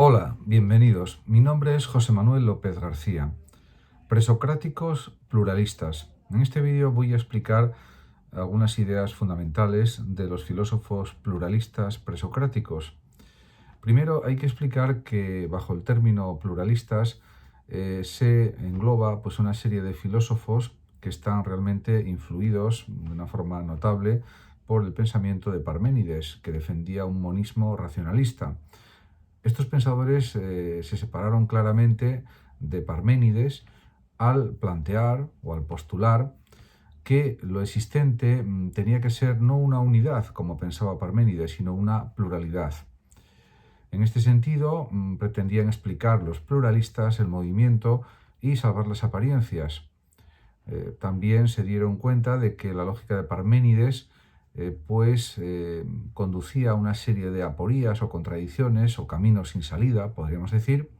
Hola, bienvenidos. Mi nombre es José Manuel López García. Presocráticos pluralistas. En este vídeo voy a explicar algunas ideas fundamentales de los filósofos pluralistas presocráticos. Primero hay que explicar que bajo el término pluralistas se engloba una serie de filósofos que están realmente influidos de una forma notable por el pensamiento de Parménides, que defendía un monismo racionalista. Estos pensadores se separaron claramente de Parménides al plantear o al postular que lo existente tenía que ser no una unidad, como pensaba Parménides, sino una pluralidad. En este sentido, pretendían explicar los pluralistas el movimiento y salvar las apariencias. También se dieron cuenta de que la lógica de Parménides conducía a una serie de aporías o contradicciones o caminos sin salida, podríamos decir,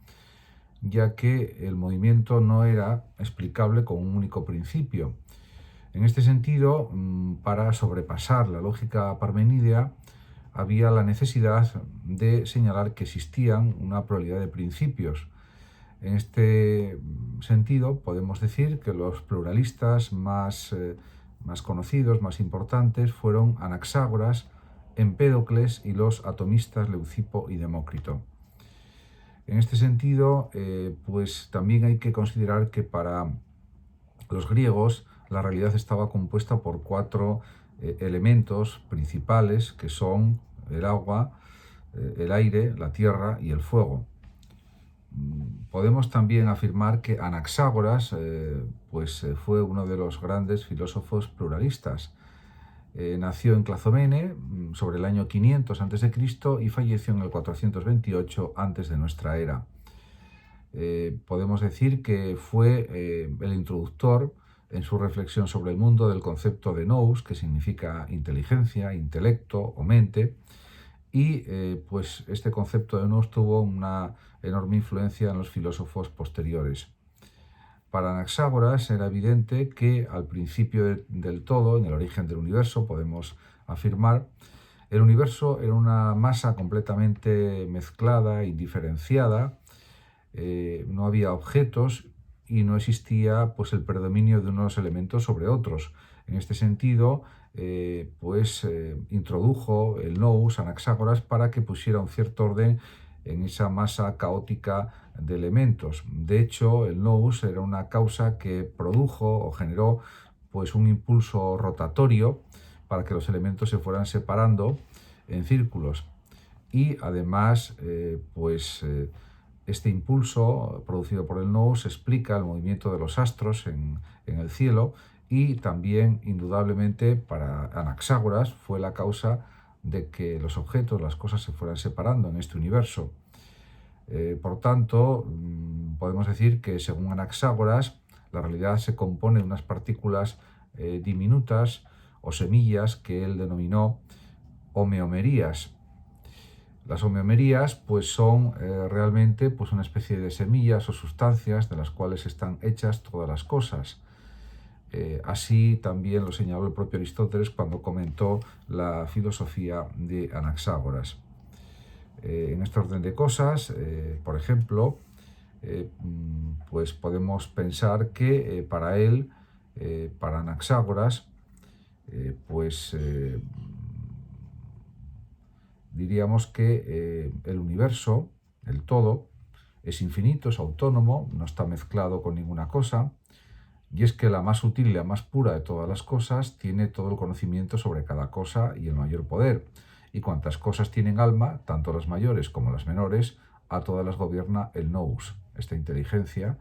ya que el movimiento no era explicable con un único principio. En este sentido, para sobrepasar la lógica parmenidea, había la necesidad de señalar que existían una pluralidad de principios. En este sentido, podemos decir que los pluralistas más conocidos, más importantes, fueron Anaxágoras, Empédocles y los atomistas Leucipo y Demócrito. En este sentido, también hay que considerar que para los griegos la realidad estaba compuesta por cuatro elementos principales, que son el agua, el aire, la tierra y el fuego. Podemos también afirmar que Anaxágoras fue uno de los grandes filósofos pluralistas. Nació en Clazomene sobre el año 500 a.C. y falleció en el 428 antes de nuestra era. Podemos decir que fue el introductor en su reflexión sobre el mundo del concepto de nous, que significa inteligencia, intelecto o mente, y este concepto de nous tuvo una enorme influencia en los filósofos posteriores. Para Anaxágoras era evidente que al principio del todo, en el origen del universo, podemos afirmar, el universo era una masa completamente mezclada, indiferenciada, no había objetos y no existía el predominio de unos elementos sobre otros. En este sentido, introdujo el nous Anaxágoras para que pusiera un cierto orden en esa masa caótica de elementos. De hecho, el nous era una causa que produjo o generó un impulso rotatorio para que los elementos se fueran separando en círculos. Y además, este impulso producido por el nous explica el movimiento de los astros en el cielo, y también, indudablemente, para Anaxágoras fue la causa de que los objetos, las cosas, se fueran separando en este universo. Por tanto, podemos decir que, según Anaxágoras, la realidad se compone de unas partículas diminutas o semillas que él denominó homeomerías. Las homeomerías son realmente una especie de semillas o sustancias de las cuales están hechas todas las cosas. Así también lo señaló el propio Aristóteles cuando comentó la filosofía de Anaxágoras. En este orden de cosas, por ejemplo, podemos pensar que para él, para Anaxágoras, diríamos que el universo, el todo, es infinito, es autónomo, no está mezclado con ninguna cosa, y es que la más sutil y la más pura de todas las cosas tiene todo el conocimiento sobre cada cosa y el mayor poder. Y cuantas cosas tienen alma, tanto las mayores como las menores, a todas las gobierna el nous, esta inteligencia.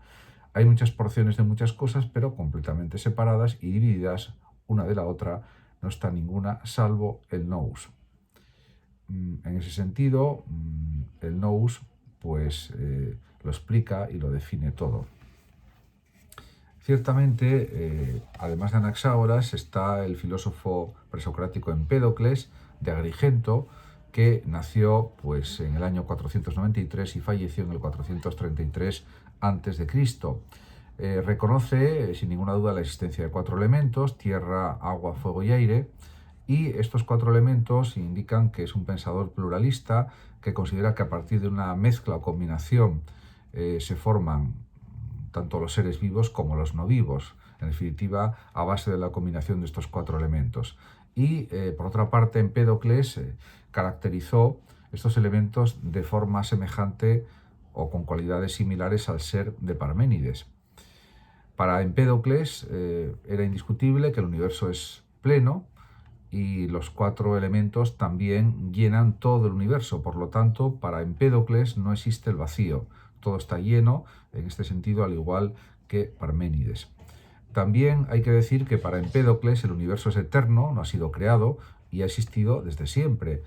Hay muchas porciones de muchas cosas, pero completamente separadas y divididas una de la otra. No está ninguna salvo el nous. En ese sentido, el nous lo explica y lo define todo. Ciertamente, además de Anaxágoras, está el filósofo presocrático Empédocles de Agrigento, que nació en el año 493 y falleció en el 433 a.C. Reconoce sin ninguna duda la existencia de cuatro elementos: tierra, agua, fuego y aire, y estos cuatro elementos indican que es un pensador pluralista que considera que a partir de una mezcla o combinación se forman tanto los seres vivos como los no vivos, en definitiva a base de la combinación de estos 4 elementos. Y por otra parte, Empédocles caracterizó estos elementos de forma semejante o con cualidades similares al ser de Parménides. Para Empédocles era indiscutible que el universo es pleno y los 4 elementos también llenan todo el universo. Por lo tanto, para Empédocles no existe el vacío. Todo está lleno, en este sentido, al igual que Parménides. También hay que decir que para Empédocles el universo es eterno, no ha sido creado y ha existido desde siempre.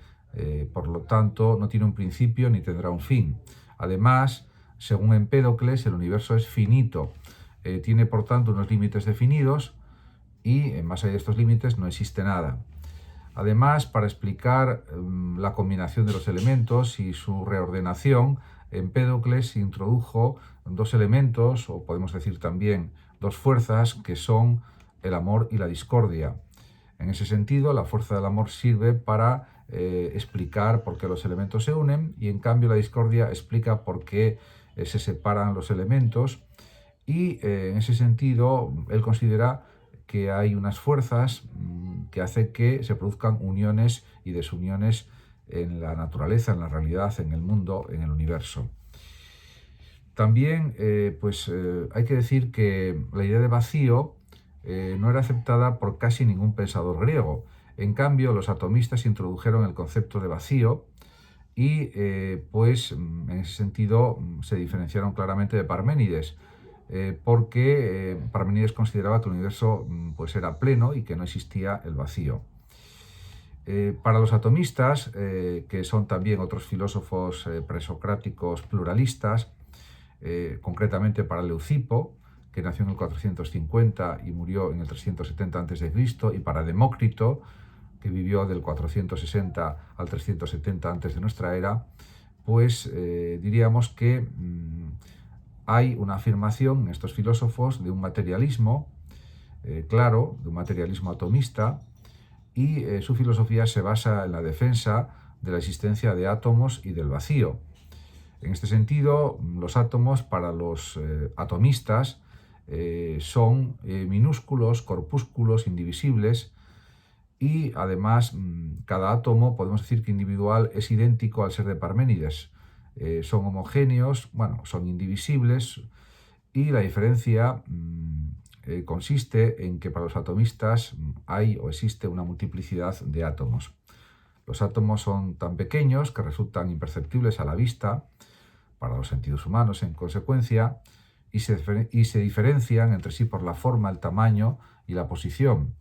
Por lo tanto, no tiene un principio ni tendrá un fin. Además, según Empédocles, el universo es finito. Tiene, por tanto, unos límites definidos y más allá de estos límites no existe nada. Además, para explicar la combinación de los elementos y su reordenación, Empédocles introdujo 2 elementos, o podemos decir también 2 fuerzas, que son el amor y la discordia. En ese sentido, la fuerza del amor sirve para explicar por qué los elementos se unen, y en cambio la discordia explica por qué se separan los elementos. Y en ese sentido, él considera que hay unas fuerzas que hacen que se produzcan uniones y desuniones en la naturaleza, en la realidad, en el mundo, en el universo. También hay que decir que la idea de vacío no era aceptada por casi ningún pensador griego. En cambio, los atomistas introdujeron el concepto de vacío y en ese sentido se diferenciaron claramente de Parménides, porque Parménides consideraba que el universo era pleno y que no existía el vacío. Para los atomistas, que son también otros filósofos presocráticos pluralistas, concretamente para Leucipo, que nació en el 450 y murió en el 370 a.C., y para Demócrito, que vivió del 460 al 370 antes de nuestra era, diríamos que hay una afirmación en estos filósofos de un materialismo claro, de un materialismo atomista, y su filosofía se basa en la defensa de la existencia de átomos y del vacío. En este sentido, los átomos para los atomistas son minúsculos corpúsculos indivisibles, y además cada átomo, podemos decir que individual, es idéntico al ser de Parménides. Son homogéneos, son indivisibles, y la diferencia consiste en que para los atomistas hay o existe una multiplicidad de átomos. Los átomos son tan pequeños que resultan imperceptibles a la vista, para los sentidos humanos en consecuencia, y se diferencian entre sí por la forma, el tamaño y la posición.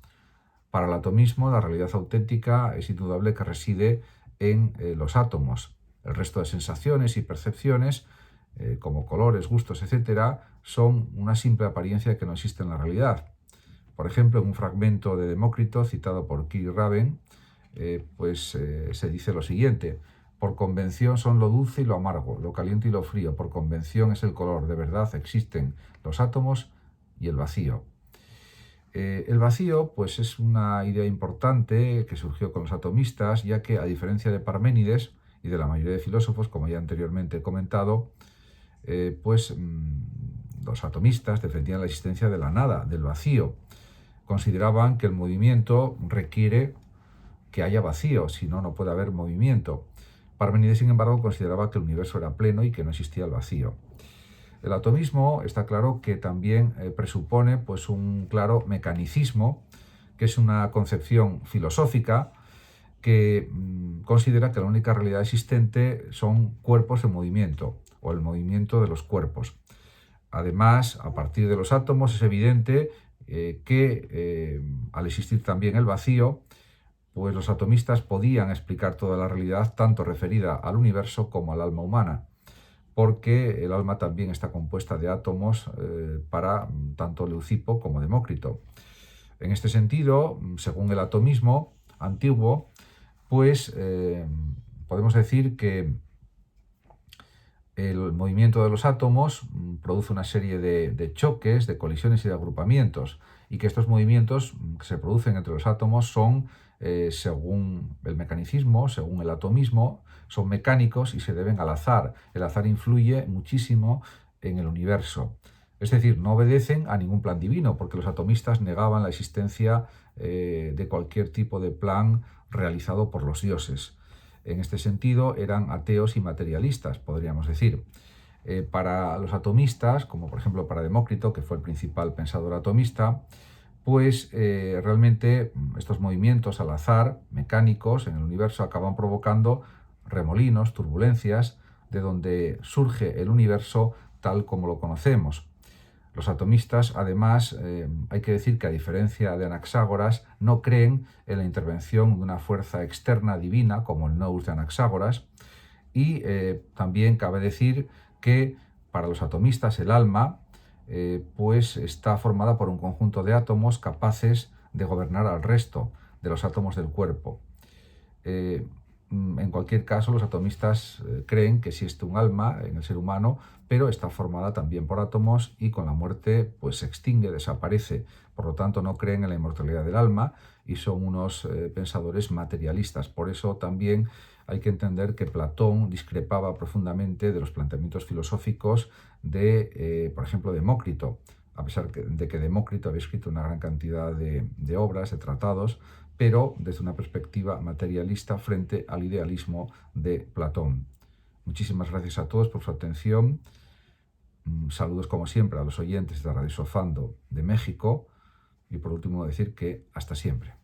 Para el atomismo, la realidad auténtica es indudable que reside en los átomos. El resto de sensaciones y percepciones, como colores, gustos, etc., son una simple apariencia que no existe en la realidad. Por ejemplo, en un fragmento de Demócrito citado por Kirill Rabin, se dice lo siguiente: por convención son lo dulce y lo amargo, lo caliente y lo frío, por convención es el color, de verdad existen los átomos y el vacío. El vacío es una idea importante que surgió con los atomistas, ya que, a diferencia de Parménides y de la mayoría de filósofos, como ya anteriormente he comentado, los atomistas defendían la existencia de la nada, del vacío. Consideraban que el movimiento requiere que haya vacío, si no, no puede haber movimiento. Parménides, sin embargo, consideraba que el universo era pleno y que no existía el vacío. El atomismo está claro que también presupone un claro mecanicismo, que es una concepción filosófica que considera que la única realidad existente son cuerpos en movimiento, o el movimiento de los cuerpos. Además, a partir de los átomos es evidente que al existir también el vacío, los atomistas podían explicar toda la realidad, tanto referida al universo como al alma humana, porque el alma también está compuesta de átomos para tanto Leucipo como Demócrito. En este sentido, según el atomismo antiguo, podemos decir que el movimiento de los átomos produce una serie de choques, de colisiones y de agrupamientos, y que estos movimientos que se producen entre los átomos son según el mecanicismo, según el atomismo, son mecánicos y se deben al azar. El azar influye muchísimo en el universo. Es decir, no obedecen a ningún plan divino, porque los atomistas negaban la existencia de cualquier tipo de plan realizado por los dioses. En este sentido, eran ateos y materialistas, podríamos decir. Para los atomistas, como por ejemplo para Demócrito, que fue el principal pensador atomista, pues realmente estos movimientos al azar, mecánicos, en el universo acaban provocando remolinos, turbulencias, de donde surge el universo tal como lo conocemos. Los atomistas, además, hay que decir que a diferencia de Anaxágoras, no creen en la intervención de una fuerza externa divina, como el nous de Anaxágoras, y también cabe decir que para los atomistas el alma pues está formada por un conjunto de átomos capaces de gobernar al resto de los átomos del cuerpo. En cualquier caso, los atomistas creen que existe un alma en el ser humano, pero está formada también por átomos y con la muerte pues se extingue, desaparece. Por lo tanto, no creen en la inmortalidad del alma y son unos pensadores materialistas. Por eso también hay que entender que Platón discrepaba profundamente de los planteamientos filosóficos de, por ejemplo, Demócrito, a pesar de que Demócrito había escrito una gran cantidad de obras, de tratados, pero desde una perspectiva materialista frente al idealismo de Platón. Muchísimas gracias a todos por su atención. Saludos como siempre a los oyentes de Radio Sofando de México y por último decir que hasta siempre.